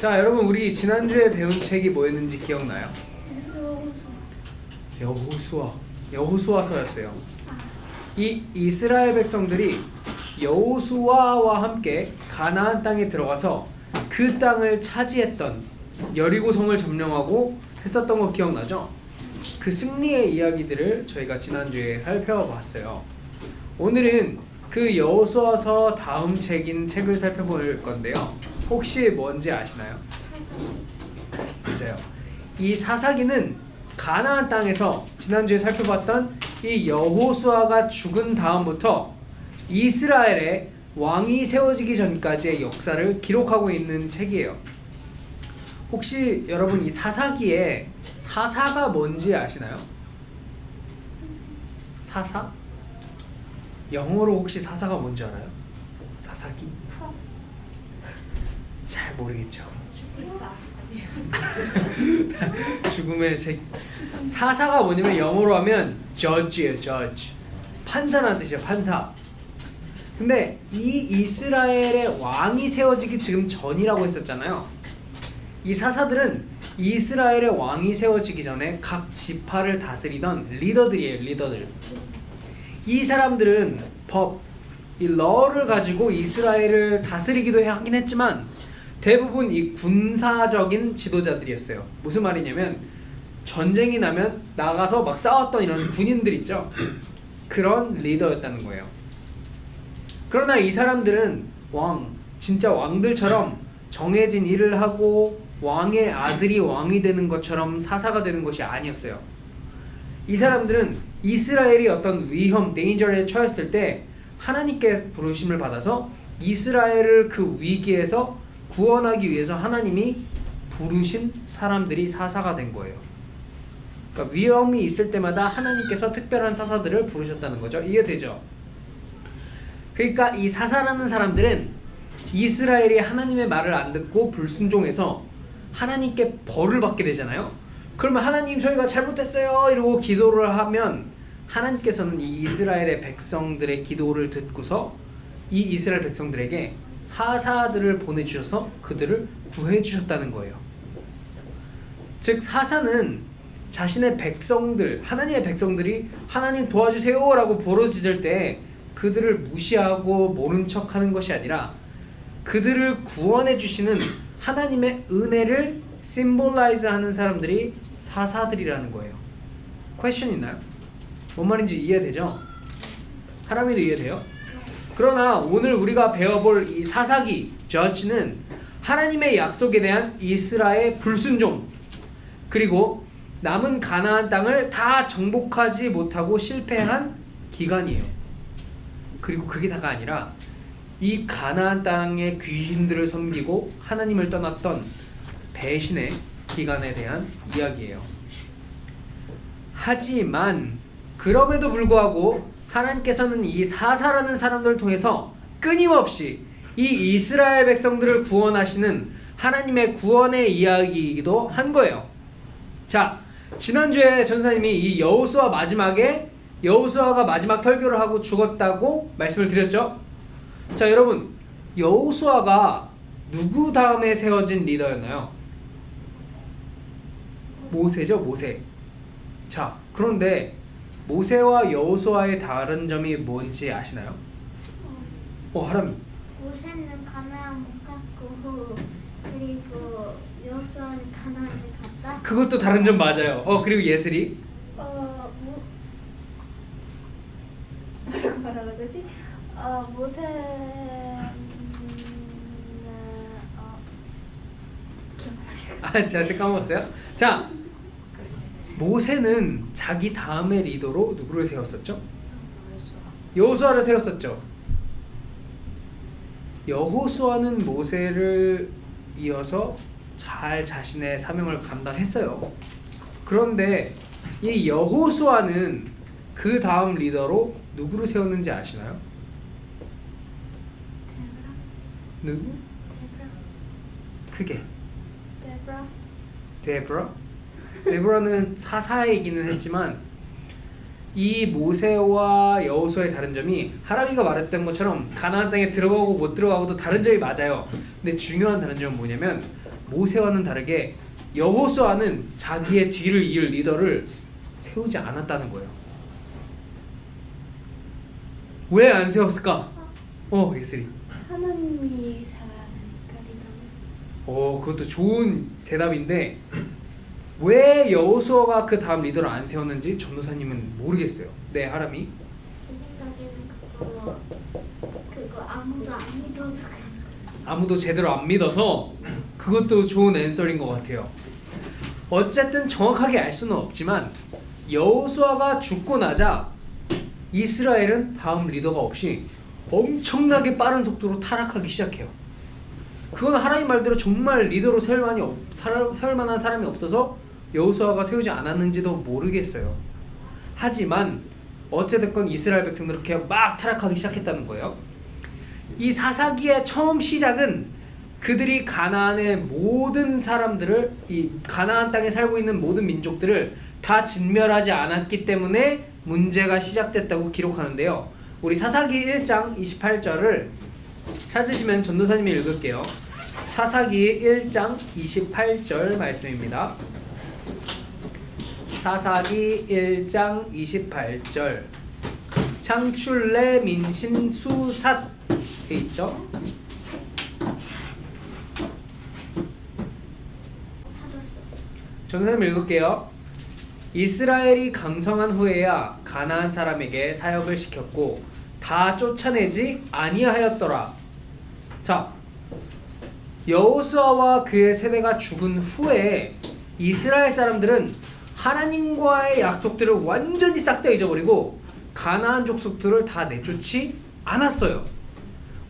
자, 여러분 우리 지난주에 배운 책이 뭐였는지 기억나요? 여호수아서였어요. 이 이스라엘 백성들이 여호수아와 함께 가나안 땅에 들어가서 그 땅을 차지했던 여리고성을 점령하고 했었던 거 기억나죠? 그 승리의 이야기들을 저희가 지난주에 살펴봤어요. 오늘은 그 여호수아서 다음 책인 책을 살펴볼 건데요. 혹시 뭔지 아시나요? 맞아요. 이 사사기는 가나안 땅에서 지난주에 살펴봤던 이 여호수아가 죽은 다음부터 이스라엘의 왕이 세워지기 전까지의 역사를 기록하고 있는 책이에요. 혹시 여러분 이 사사기에 사사가 뭔지 아시나요? 사사? 영어로 혹시 사사가 뭔지 알아요? 사사기? 잘 모르겠죠. 죽음의 책. 사사가 뭐냐면 영어로 하면 judge예요. judge. 판사라는 뜻이에요. 판사. 근데 이 이스라엘의 왕이 세워지기 지금 전이라고 했었잖아요. 이 사사들은 이스라엘의 왕이 세워지기 전에 각 지파를 다스리던 리더들이에요. 리더들. 이 사람들은 법, 이 러를 가지고 이스라엘을 다스리기도 하긴 했지만 대부분 이 군사적인 지도자들이었어요. 무슨 말이냐면 전쟁이 나면 나가서 막 싸웠던 이런 군인들 있죠. 그런 리더였다는 거예요. 그러나 이 사람들은 진짜 왕들처럼 정해진 일을 하고 왕의 아들이 왕이 되는 것처럼 사사가 되는 것이 아니었어요. 이 사람들은 이스라엘이 어떤 위험, 데인저에 처했을 때 하나님께 부르심을 받아서 이스라엘을 그 위기에서 구원하기 위해서 하나님이 부르신 사람들이 사사가 된 거예요. 그러니까 위험이 있을 때마다 하나님께서 특별한 사사들을 부르셨다는 거죠. 이해되죠? 그러니까 이 사사라는 사람들은 이스라엘이 하나님의 말을 안 듣고 불순종해서 하나님께 벌을 받게 되잖아요. 그러면 하나님 저희가 잘못했어요 이러고 기도를 하면 하나님께서는 이 이스라엘의 백성들의 기도를 듣고서 이 이스라엘 백성들에게 사사들을 보내주셔서 그들을 구해주셨다는 거예요. 즉 사사는 자신의 백성들, 하나님의 백성들이 하나님 도와주세요 라고 부르짖을 때 그들을 무시하고 모른 척하는 것이 아니라 그들을 구원해 주시는 하나님의 은혜를 심볼라이즈 하는 사람들이 사사들이라는 거예요. 퀘스천 있나요? 뭔 말인지 이해되죠? 하람이도 이해돼요? 그러나 오늘 우리가 배워볼 이 사사기, 저지는 하나님의 약속에 대한 이스라엘의 불순종, 그리고 남은 가나안 땅을 다 정복하지 못하고 실패한 기간이에요. 그리고 그게 다가 아니라 이 가나안 땅의 귀신들을 섬기고 하나님을 떠났던 배신의 기간에 대한 이야기예요. 하지만 그럼에도 불구하고 하나님께서는 이 사사라는 사람들을 통해서 끊임없이 이 이스라엘 백성들을 구원하시는 하나님의 구원의 이야기이기도 한 거예요. 자, 지난주에 전사님이 이 여호수아 여호수아가 마지막 설교를 하고 죽었다고 말씀을 드렸죠. 자, 여러분 여호수아가 누구 다음에 세워진 리더였나요? 모세죠. 모세. 자, 그런데 모세와 여호수아의 다른 점이 뭔지 아시나요? 하람이. 모세는 가나안 못 갔고 그리고 여호수아는 가나안을 갔다. 그것도 다른 점 맞아요. 그리고 예슬이. 뭐라고 말하는 거지? 모세는 제가 까먹었어요. 자, 모세는 자기 다음의 리더로 누구를 세웠었죠? 여호수아를 세웠었죠. 여호수아는 모세를 이어서 잘 자신의 사명을 감당했어요. 그런데 이 여호수아는 그 다음 리더로 누구를 세웠는지 아시나요? 누구? 크게. 데브라는 사사이기는 했지만 이 모세와 여호수아의 다른 점이 하람이가 말했던 것처럼 가나안 땅에 들어가고 못 들어가고도 다른 점이 맞아요. 근데 중요한 다른 점은 뭐냐면 모세와는 다르게 여호수아는 자기의 뒤를 이을 리더를 세우지 않았다는 거예요. 왜 안 세웠을까? 예슬이. 하나님이 잘하니까 리더는. 그것도 좋은 대답인데 왜 여호수아가 그 다음 리더를 안 세웠는지 전도사님은 모르겠어요. 네, 하람이. 제 생각에는 그거 아무도 안 믿어서 그런 거예요. 아무도 제대로 안 믿어서 그것도 좋은 앤서인 것 같아요. 어쨌든 정확하게 알 수는 없지만 여호수아가 죽고 나자 이스라엘은 다음 리더가 없이 엄청나게 빠른 속도로 타락하기 시작해요. 그건 하나님 말대로 정말 리더로 세울 만한 사람이 없어서 여호수아가 세우지 않았는지도 모르겠어요. 하지만 어찌됐건 이스라엘 백성들은 그렇게 막 타락하기 시작했다는 거예요. 이 사사기의 처음 시작은 그들이 가나안의 모든 사람들을, 이 가나안 땅에 살고 있는 모든 민족들을 다 진멸하지 않았기 때문에 문제가 시작됐다고 기록하는데요. 우리 사사기 1장 28절을 찾으시면 전도사님이 읽을게요. 사사기 1장 28절 말씀입니다. 사사기 1장 28절. 창출레 민신 수삿 돼 있죠? 전도사님 읽을게요. 이스라엘이 강성한 후에야 가나안 사람에게 사역을 시켰고 다 쫓아내지 아니하였더라. 자, 여호수아와 그의 세대가 죽은 후에 이스라엘 사람들은 하나님과의 약속들을 완전히 싹 다 잊어버리고 가나안 족속들을 다 내쫓지 않았어요.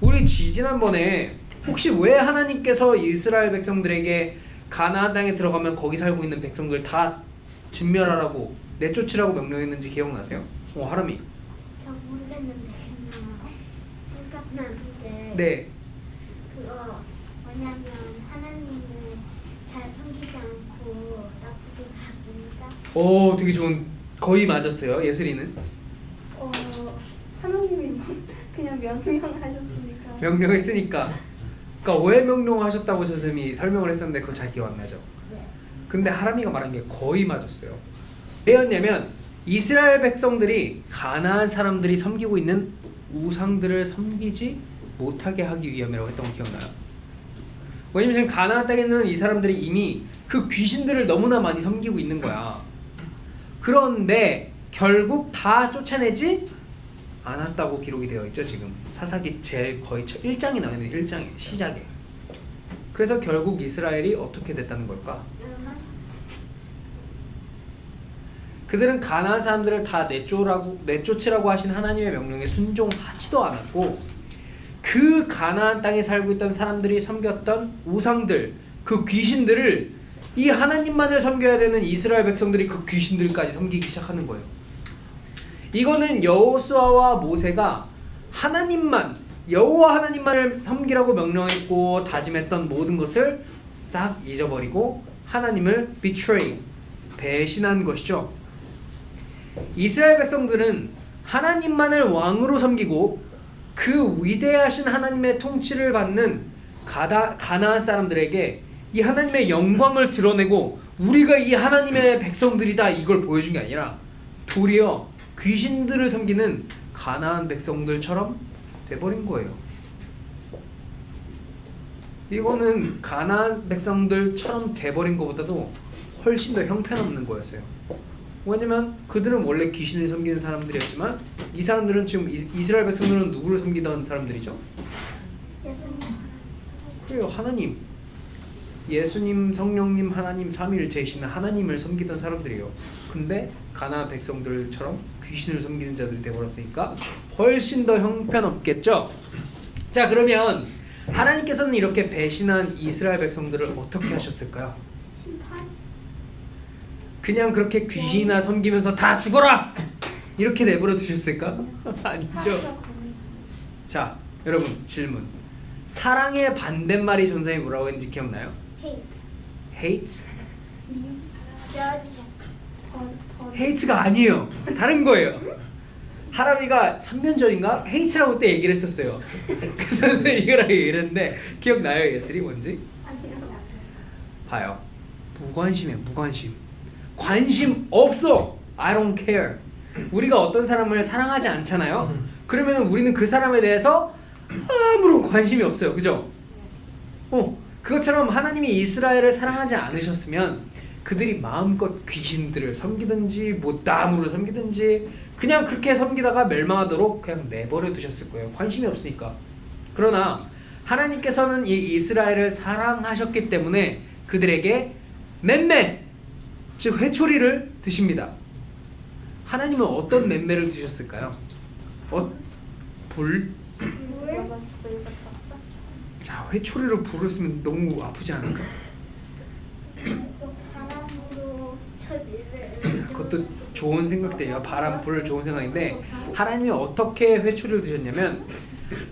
우리 지난번에 혹시 왜 하나님께서 이스라엘 백성들에게 가나안 땅에 들어가면 거기 살고 있는 백성들 다 진멸하라고 내쫓으라고 명령했는지 기억나세요? 하람이. 저 모르겠는데 생각나는데. 네. 그거 뭐냐면 하나님을 잘 섬기지 않고 나쁘게 갔으니까. 되게 좋은, 거의 맞았어요. 예슬이는 하나님이 그냥 명령하셨으니까. 명령했으니까. 그러니까 왜 명령하셨다고 선생님이 설명을 했었는데 그거 잘 기억 안 나죠? 네. 근데 하람이가 말한 게 거의 맞았어요. 왜였냐면 이스라엘 백성들이 가나안 사람들이 섬기고 있는 우상들을 섬기지 못하게 하기 위함이라고 했던 거 기억나요? 왜냐면 지금 가나안 땅에 있는 이 사람들이 이미 그 귀신들을 너무나 많이 섬기고 있는 거야. 그런데 결국 다 쫓아내지 않았다고 기록이 되어 있죠. 지금 사사기 제일 거의 1장이 나와 있는 1장에 시작에. 그래서 결국 이스라엘이 어떻게 됐다는 걸까? 그들은 가나안 사람들을 다 내쫓으라고 하신 하나님의 명령에 순종하지도 않았고 그 가나안 땅에 살고 있던 사람들이 섬겼던 우상들, 그 귀신들을 이 하나님만을 섬겨야 되는 이스라엘 백성들이 그 귀신들까지 섬기기 시작하는 거예요. 이거는 여호수아와 모세가 여호와 하나님만을 섬기라고 명령했고 다짐했던 모든 것을 싹 잊어버리고 하나님을 배신한 것이죠. 이스라엘 백성들은 하나님만을 왕으로 섬기고 그 위대하신 하나님의 통치를 받는 가나안 사람들에게 이 하나님의 영광을 드러내고 우리가 이 하나님의 백성들이다 이걸 보여준 게 아니라 도리어 귀신들을 섬기는 가나안 백성들처럼 돼버린 거예요. 이거는 가나안 백성들처럼 돼버린 것보다도 훨씬 더 형편없는 거였어요. 왜냐면 그들은 원래 귀신을 섬기는 사람들이었지만 이 사람들은 지금 이스라엘 백성들은 누구를 섬기던 사람들이죠? 예수님. 그래요, 하나님. 예수님, 성령님, 하나님 삼위일체이신 하나님을 섬기던 사람들이에요. 근데 가나안 백성들처럼 귀신을 섬기는 자들이 되어버렸으니까 훨씬 더 형편없겠죠? 자, 그러면 하나님께서는 이렇게 배신한 이스라엘 백성들을 어떻게 하셨을까요? 심판? 그냥 그렇게 귀신이나 섬기면서 다 죽어라! 이렇게 내버려 두셨을까? 아니죠. 자, 여러분 질문. 사랑의 반대말이 전생에 뭐라고 했는지 기억나요? hate. hate? judge. hate가 아니에요. 다른 거예요. 하람이가 3년 전인가 hate라고 때 얘기를 했었어요. 그래서 선생님이 이거라고 얘기를 했는데 기억나요? 예슬이 뭔지? 봐요. 무관심해, 무관심. 관심 없어. I don't care. 우리가 어떤 사람을 사랑하지 않잖아요. 그러면 우리는 그 사람에 대해서 아무런 관심이 없어요. 그죠? 그것처럼 하나님이 이스라엘을 사랑하지 않으셨으면 그들이 마음껏 귀신들을 섬기든지 못다함으로 섬기든지 그냥 그렇게 섬기다가 멸망하도록 그냥 내버려 두셨을 거예요. 관심이 없으니까. 그러나 하나님께서는 이 이스라엘을 사랑하셨기 때문에 그들에게 맴매, 즉 회초리를 드십니다. 하나님은 어떤 맴매를 드셨을까요? 불? 자, 회초리로 불을 쓰면 너무 아프지 않을까? 바람으로 처리를. 자, 그것도 좋은 생각이에요. 바람, 불 좋은 생각인데 하나님이 어떻게 회초리를 드셨냐면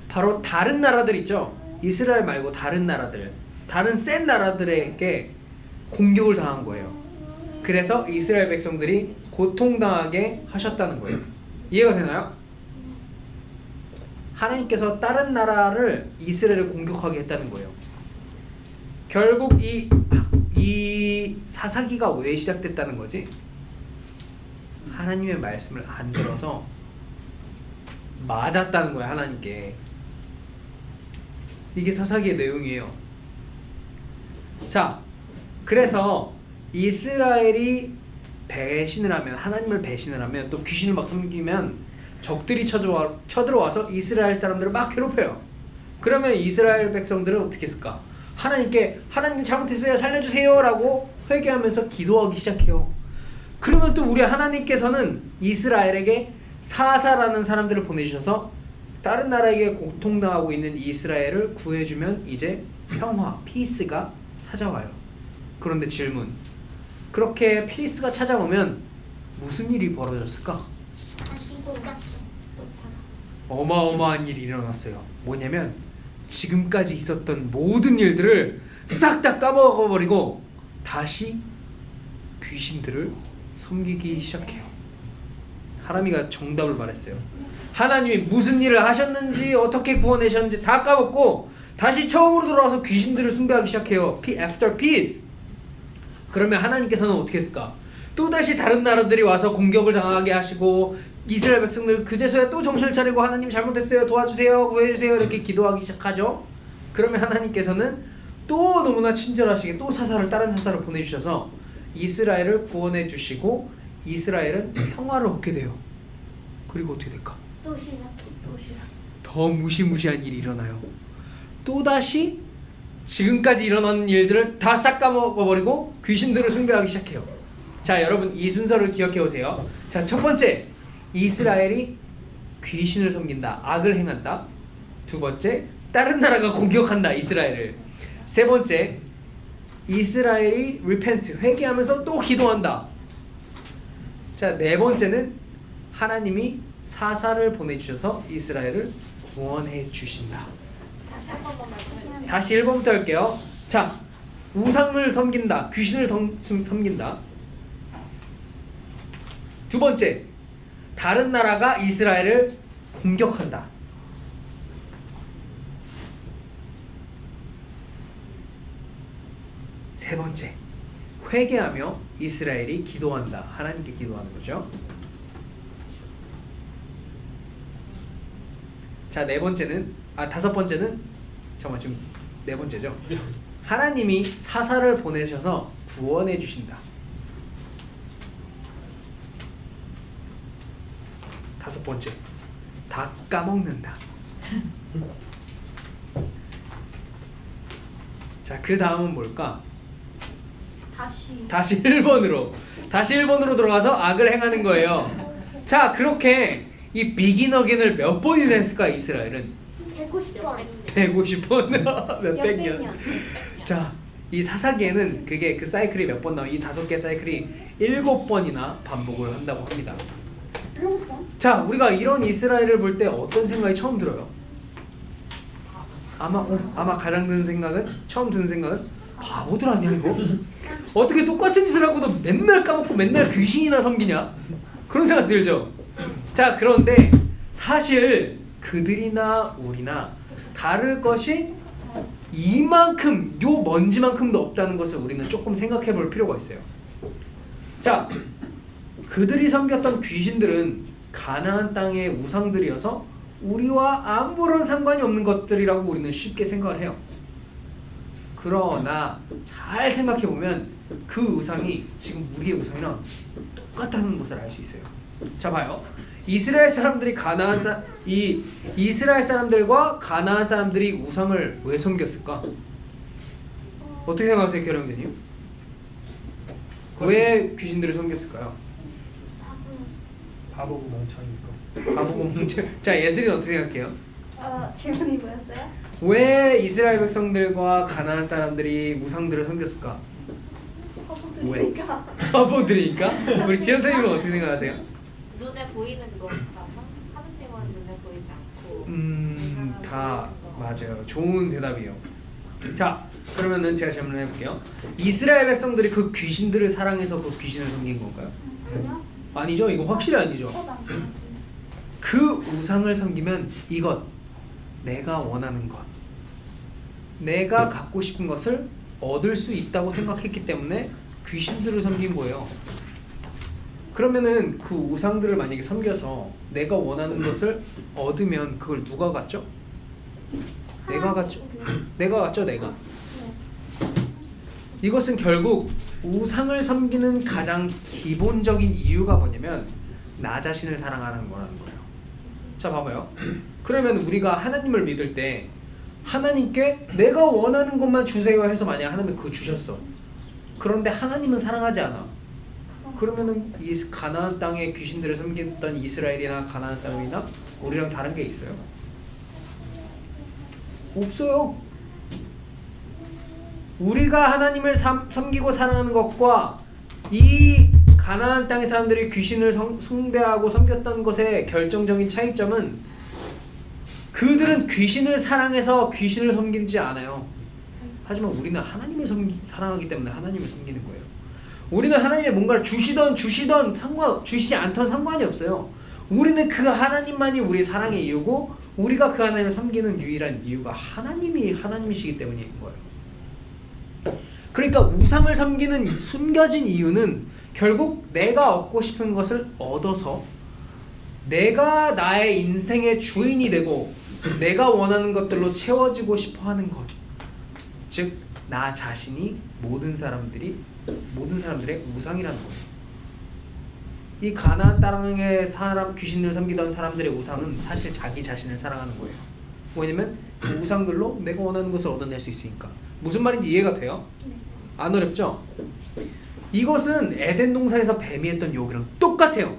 바로 다른 나라들 있죠? 이스라엘 말고 다른 나라들, 다른 센 나라들에게 공격을 당한 거예요. 그래서 이스라엘 백성들이 고통당하게 하셨다는 거예요. 이해가 되나요? 하나님께서 다른 나라를 이스라엘을 공격하게 했다는 거예요. 결국 이 사사기가 왜 시작됐다는 거지? 하나님의 말씀을 안 들어서 맞았다는 거야, 하나님께. 이게 사사기의 내용이에요. 자, 그래서 이스라엘이 배신을 하면, 하나님을 배신을 하면, 또 귀신을 막 섬기면 적들이 쳐들어와서 이스라엘 사람들을 막 괴롭혀요. 그러면 이스라엘 백성들은 어떻게 했을까? 하나님께 하나님 잘못했어요, 살려주세요 라고 회개하면서 기도하기 시작해요. 그러면 또 우리 하나님께서는 이스라엘에게 사사라는 사람들을 보내주셔서 다른 나라에게 고통당하고 있는 이스라엘을 구해주면 이제 평화, 피스가 찾아와요. 그런데 질문, 그렇게 피스가 찾아오면 무슨 일이 벌어졌을까? 다시 시작. 어마어마한 일이 일어났어요. 뭐냐면 지금까지 있었던 모든 일들을 싹 다 까먹어버리고 다시 귀신들을 섬기기 시작해요. 하람이가 정답을 말했어요. 하나님이 무슨 일을 하셨는지 어떻게 구원하셨는지 다 까먹고 다시 처음으로 돌아와서 귀신들을 숭배하기 시작해요. After peace. 그러면 하나님께서는 어떻게 했을까? 또다시 다른 나라들이 와서 공격을 당하게 하시고 이스라엘 백성들 그제서야 또 정신을 차리고 하나님 잘못했어요, 도와주세요, 구해주세요 이렇게 기도하기 시작하죠. 그러면 하나님께서는 또 너무나 친절하시게 또 다른 사사를 보내주셔서 이스라엘을 구원해 주시고 이스라엘은 평화를 얻게 돼요. 그리고 어떻게 될까? 또 시작. 더 무시무시한 일이 일어나요. 또다시 지금까지 일어난 일들을 다 싹 까먹어버리고 귀신들을 숭배하기 시작해요. 자, 여러분 이 순서를 기억해 오세요. 자, 첫 번째, 이스라엘이 귀신을 섬긴다, 악을 행한다. 두 번째, 다른 나라가 공격한다, 이스라엘을. 세 번째, 이스라엘이 repent, 회개하면서 또 기도한다. 자, 네 번째는 하나님이 사사를 보내주셔서 이스라엘을 구원해 주신다. 다시 한 번만 말씀해주세요. 다시 1번부터 할게요. 자, 우상을 섬긴다, 귀신을 섬긴다. 두 번째, 다른 나라가 이스라엘을 공격한다. 세 번째, 회개하며 이스라엘이 기도한다. 하나님께 기도하는 거죠. 자, 다섯 번째는 잠깐만, 지금 네 번째죠. 하나님이 사사를 보내셔서 구원해 주신다. 다섯 번째, 다 까먹는다. 자, 그 다음은 뭘까? 다시 1번으로 들어가서 악을 행하는 거예요. 자, 그렇게 이 비긴 어게인을 몇 번이나 했을까, 이스라엘은? 150번. 150번. 몇백 년. 년. 자, 이 사사기에는 그게 그 사이클이 몇 번 나오면 이 5개 사이클이 7번이나 반복을 한다고 합니다. 자, 우리가 이런 이스라엘을 볼 때 어떤 생각이 처음 들어요? 아마 가장 처음 드는 생각은 바보들 아니야 이거? 어떻게 똑같은 짓을 하고도 맨날 까먹고 맨날 귀신이나 섬기냐? 그런 생각 들죠? 자, 그런데 사실 그들이나 우리나 다를 것이 이만큼 요 먼지만큼도 없다는 것을 우리는 조금 생각해 볼 필요가 있어요. 자, 그들이 섬겼던 귀신들은 가나안 땅의 우상들이어서 우리와 아무런 상관이 없는 것들이라고 우리는 쉽게 생각을 해요. 그러나 잘 생각해 보면 그 우상이 지금 우리의 우상이랑 똑같다는 것을 알 수 있어요. 자, 봐요. 이스라엘 사람들이 이스라엘 사람들과 가나안 사람들이 우상을 왜 섬겼을까? 어떻게 생각하세요, 결영대님? 왜 귀신들을 섬겼을까요? 바보고 멍청이니까. 바보고 멍청. 자, 예슬이는 어떻게 생각해요? 질문이 뭐였어요? 왜 이스라엘 백성들과 가나안 사람들이 우상들을 섬겼을까? 바보들이니까. 바보들이니까? 우리 지연 선생님은 어떻게 생각하세요? 눈에 보이는 거라서 하느님은 눈에 보이지 않고. 다 맞아요. 좋은 대답이에요. 자, 그러면은 제가 질문을 해볼게요. 이스라엘 백성들이 그 귀신들을 사랑해서 그 귀신을 섬긴 건가요? 아니요? 아니죠. 이거 확실히 아니죠. 그 우상을 섬기면 이것, 내가 원하는 것, 내가 갖고 싶은 것을 얻을 수 있다고 생각했기 때문에 귀신들을 섬긴 거예요. 그러면은 그 우상들을 만약에 섬겨서 내가 원하는 것을 얻으면 그걸 누가 갖죠? 내가 갖죠. 내가 갖죠, 내가. 이것은 결국 우상을 섬기는 가장 기본적인 이유가 뭐냐면 나 자신을 사랑하는 거라는 거예요. 자, 봐봐요. 그러면 우리가 하나님을 믿을 때 하나님께 내가 원하는 것만 주세요 해서 만약 하나님이 그거 주셨어. 그런데 하나님은 사랑하지 않아. 그러면은 이 가나안 땅에 귀신들을 섬겼던 이스라엘이나 가나안 사람이나 우리랑 다른 게 있어요? 없어요. 우리가 하나님을 섬기고 사랑하는 것과 이 가나안 땅의 사람들이 귀신을 숭배하고 섬겼던 것의 결정적인 차이점은 그들은 귀신을 사랑해서 귀신을 섬기지 않아요. 하지만 우리는 하나님을 사랑하기 때문에 하나님을 섬기는 거예요. 우리는 하나님의 뭔가를 주시지 않던 상관이 없어요. 우리는 그 하나님만이 우리 사랑의 이유고 우리가 그 하나님을 섬기는 유일한 이유가 하나님이시기 때문인 거예요. 그러니까 우상을 섬기는 숨겨진 이유는 결국 내가 얻고 싶은 것을 얻어서 내가 나의 인생의 주인이 되고 내가 원하는 것들로 채워지고 싶어하는 것, 즉 나 자신이 모든 사람들의 우상이라는 거예요. 이 가나안 땅의 귀신을 섬기던 사람들의 우상은 사실 자기 자신을 사랑하는 거예요. 왜냐면 그 우상들로 내가 원하는 것을 얻어낼 수 있으니까. 무슨 말인지 이해가 돼요? 안 어렵죠? 이것은 에덴 동산에서 뱀이 했던 유혹이랑 똑같아요.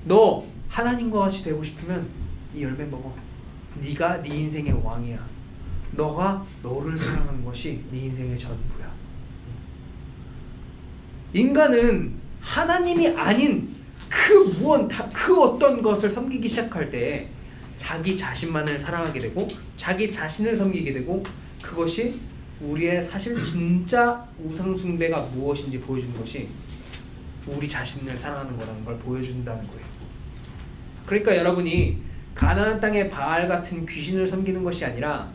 너 하나님과 같이 되고 싶으면 이 열매 먹어. 네가 네 인생의 왕이야. 너가 너를 사랑하는 것이 네 인생의 전부야. 인간은 하나님이 아닌 그 어떤 것을 섬기기 시작할 때 자기 자신만을 사랑하게 되고 자기 자신을 섬기게 되고 그것이 우리의 사실 진짜 우상 숭배가 무엇인지 보여주는 것이 우리 자신을 사랑하는 거라는 걸 보여준다는 거예요. 그러니까 여러분이 가나안 땅의 바알 같은 귀신을 섬기는 것이 아니라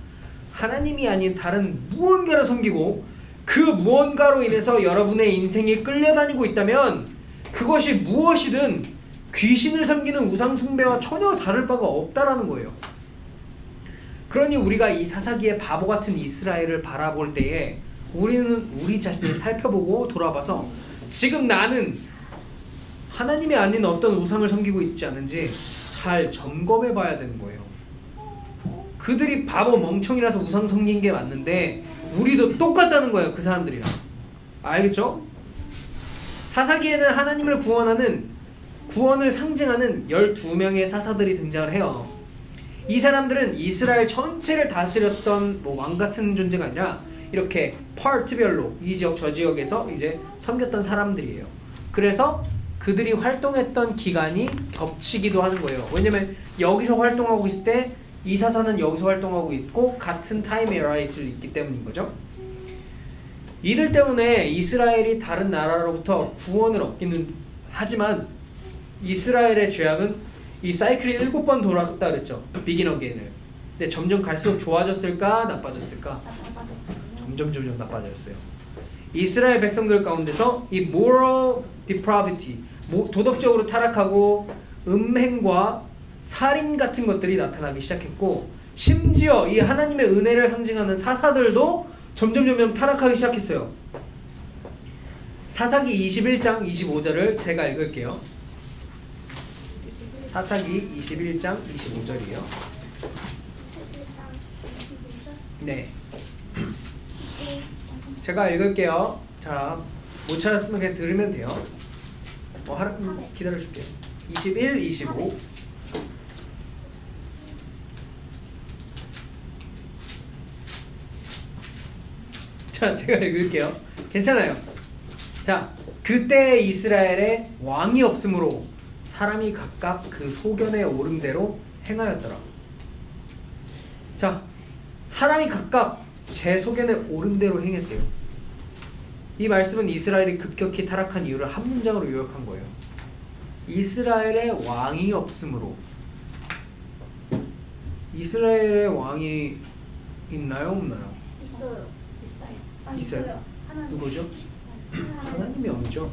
하나님이 아닌 다른 무언가를 섬기고 그 무언가로 인해서 여러분의 인생이 끌려다니고 있다면 그것이 무엇이든 귀신을 섬기는 우상 숭배와 전혀 다를 바가 없다라는 거예요. 그러니 우리가 이 사사기의 바보 같은 이스라엘을 바라볼 때에 우리는 우리 자신을 살펴보고 돌아봐서 지금 나는 하나님이 아닌 어떤 우상을 섬기고 있지 않은지 잘 점검해 봐야 되는 거예요. 그들이 바보 멍청이라서 우상 섬긴 게 맞는데 우리도 똑같다는 거예요. 그 사람들이랑. 알겠죠? 사사기에는 하나님을 구원을 상징하는 12명의 사사들이 등장을 해요. 이 사람들은 이스라엘 전체를 다스렸던 왕 같은 존재가 아니라 이렇게 파트별로 이 지역 저 지역에서 이제 섬겼던 사람들이에요. 그래서 그들이 활동했던 기간이 겹치기도 하는 거예요. 왜냐면 여기서 활동하고 있을 때 이 사사는 여기서 활동하고 있고 같은 타임 에라에 있기 때문인 거죠. 이들 때문에 이스라엘이 다른 나라로부터 구원을 얻기는 하지만 이스라엘의 죄악은 이 사이클이 7번 돌아갔다 그랬죠. 비긴 어게인을. 근데 점점 갈수록 좋아졌을까 나빠졌을까? 나빠졌어요. 점점 나빠졌어요. 이스라엘 백성들 가운데서 이 moral depravity, 도덕적으로 타락하고 음행과 살인 같은 것들이 나타나기 시작했고, 심지어 이 하나님의 은혜를 상징하는 사사들도 점점 타락하기 시작했어요. 사사기 21장 25절을 제가 읽을게요. 사사기 21장 25절이에요. 네. 제가 읽을게요. 자, 못 찾았으면 그냥 들으면 돼요. 기다려줄게요. 21, 25. 자, 제가 읽을게요. 괜찮아요. 자, 그때 이스라엘에 왕이 없으므로 사람이 각각 그 소견에 오른 대로 행하였더라. 자, 사람이 각각 제 소견에 오른 대로 행했대요. 이 말씀은 이스라엘이 급격히 타락한 이유를 한 문장으로 요약한 거예요. 이스라엘에 왕이 없으므로. 이스라엘에 왕이 있나요, 없나요? 있어요. 누구죠? 하나님이 왕이죠.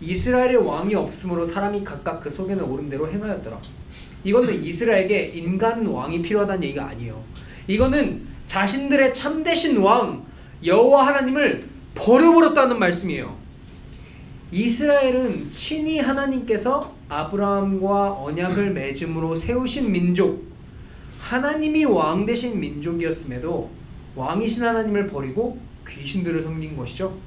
이스라엘의 왕이 없으므로 사람이 각각 그 소견에 오른 대로 행하였더라. 이거는 이스라엘에게 인간 왕이 필요하다는 얘기가 아니에요. 이거는 자신들의 참되신 왕 여호와 하나님을 버려버렸다는 말씀이에요. 이스라엘은 친히 하나님께서 아브라함과 언약을 맺음으로 세우신 민족, 하나님이 왕 되신 민족이었음에도 왕이신 하나님을 버리고 귀신들을 섬긴 것이죠.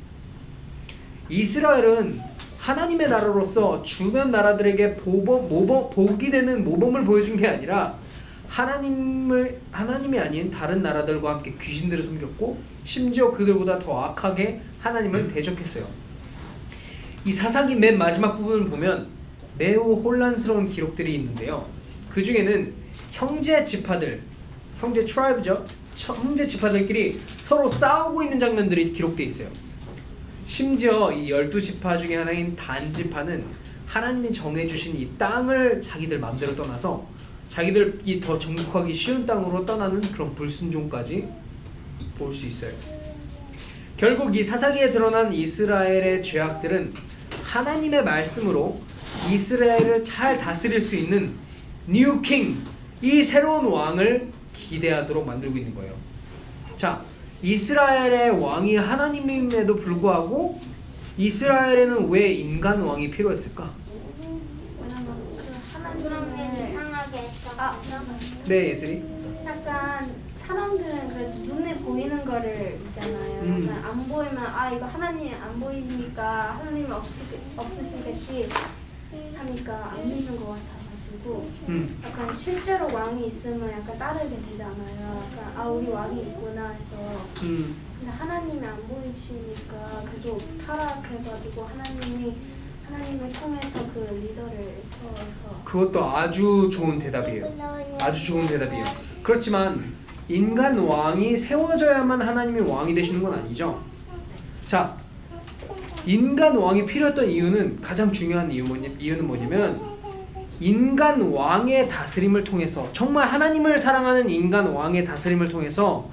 이스라엘은 하나님의 나라로서 주변 나라들에게 복이 되는 모범을 보여준 게 아니라 하나님이 아닌 다른 나라들과 함께 귀신들을 섬겼고, 심지어 그들보다 더 악하게 하나님을 대적했어요. 이 사사기 맨 마지막 부분을 보면 매우 혼란스러운 기록들이 있는데요. 그 중에는 형제 지파들, 형제 트라이브죠. 형제 지파들끼리 서로 싸우고 있는 장면들이 기록되어 있어요. 심지어 이 12지파 중에 하나인 단 지파는 하나님이 정해주신 이 땅을 자기들 마음대로 떠나서 자기들이 더 정복하기 쉬운 땅으로 떠나는 그런 불순종까지 볼 수 있어요. 결국 이 사사기에 드러난 이스라엘의 죄악들은 하나님의 말씀으로 이스라엘을 잘 다스릴 수 있는 뉴 킹, 이 새로운 왕을 기대하도록 만들고 있는 거예요. 자, 이스라엘의 왕이 하나님임에도 불구하고 이스라엘에는 왜 인간 왕이 필요했을까? 그러면 이상하게 했다가 네, 예슬이. 약간 사람들은 그 눈에 보이는 거를 있잖아요. 약간 안 보이면 이거 하나님 안 보이니까 하나님 없으시겠지 하니까 안 믿는 것 같아가지고 약간 실제로 왕이 있으면 약간 따르게 되잖아요. 약간 우리 왕이 있구나 해서. 근데 하나님이 안 보이시니까 계속 타락해가지고 하나님을 통해서 그 리더를 세워서. 그것도 아주 좋은 대답이에요. 아주 좋은 대답이에요. 그렇지만 인간 왕이 세워져야만 하나님이 왕이 되시는 건 아니죠. 자, 인간 왕이 필요했던 이유는, 가장 중요한 이유는 뭐냐면 인간 왕의 다스림을 통해서, 정말 하나님을 사랑하는 인간 왕의 다스림을 통해서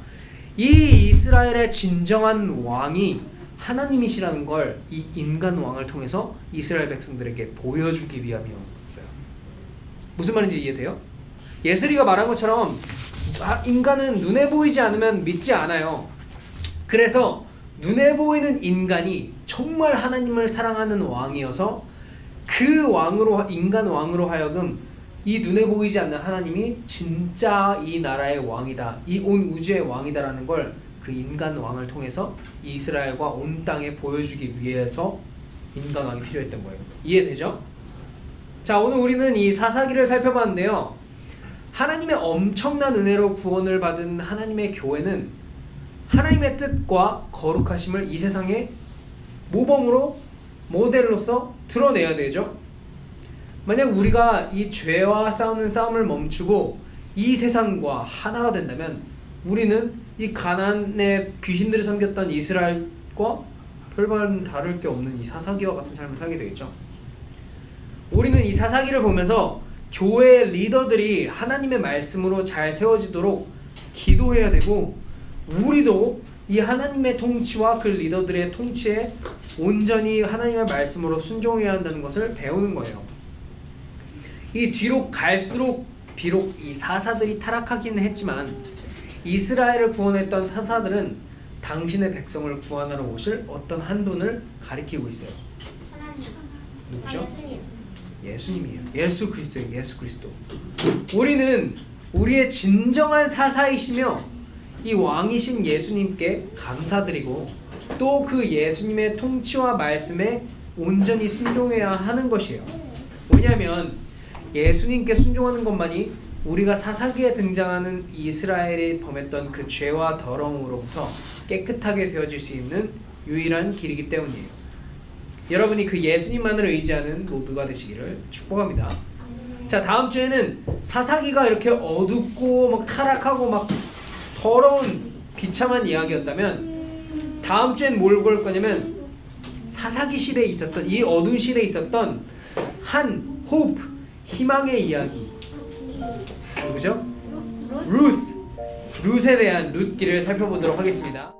이 이스라엘의 진정한 왕이 하나님이시라는 걸 이 인간 왕을 통해서 이스라엘 백성들에게 보여주기 위함이었어요. 무슨 말인지 이해돼요? 예슬이가 말한 것처럼 인간은 눈에 보이지 않으면 믿지 않아요. 그래서 눈에 보이는 인간이 정말 하나님을 사랑하는 왕이어서 그 인간 왕으로 하여금 이 눈에 보이지 않는 하나님이 진짜 이 나라의 왕이다, 이 온 우주의 왕이다라는 걸 그 인간 왕을 통해서 이스라엘과 온 땅에 보여주기 위해서 인간 왕이 필요했던 거예요. 이해되죠? 자, 오늘 우리는 이 사사기를 살펴봤는데요. 하나님의 엄청난 은혜로 구원을 받은 하나님의 교회는 하나님의 뜻과 거룩하심을 이 세상에 모범으로, 모델로서 드러내야 되죠. 만약 우리가 이 죄와 싸우는 싸움을 멈추고 이 세상과 하나가 된다면 우리는 이 가나안의 귀신들을 섬겼던 이스라엘과 별반 다를 게 없는 이 사사기와 같은 삶을 살게 되겠죠. 우리는 이 사사기를 보면서 교회 리더들이 하나님의 말씀으로 잘 세워지도록 기도해야 되고, 우리도 이 하나님의 통치와 그 리더들의 통치에 온전히 하나님의 말씀으로 순종해야 한다는 것을 배우는 거예요. 이 뒤로 갈수록 비록 이 사사들이 타락하기는 했지만 이스라엘을 구원했던 사사들은 당신의 백성을 구원하러 오실 어떤 한 분을 가리키고 있어요. 하나님. 누구죠? 예수님. 예수님이에요. 예수 그리스도예요. 예수 그리스도. 우리는 우리의 진정한 사사이시며 이 왕이신 예수님께 감사드리고 또 그 예수님의 통치와 말씀에 온전히 순종해야 하는 것이에요. 왜냐하면 예수님께 순종하는 것만이 우리가 사사기에 등장하는 이스라엘이 범했던 그 죄와 더러움으로부터 깨끗하게 되어질 수 있는 유일한 길이기 때문이에요. 여러분이 그 예수님만을 의지하는 모두가 되시기를 축복합니다. 자, 다음 주에는 사사기가 이렇게 어둡고 막 타락하고 막 더러운 비참한 이야기였다면 다음 주엔 뭘 볼 거냐면 사사기 시대에 있었던 이 어두운 시대에 있었던 한 호프 희망의 이야기. 누구죠? 루스에 대한 룻기를 살펴보도록 하겠습니다.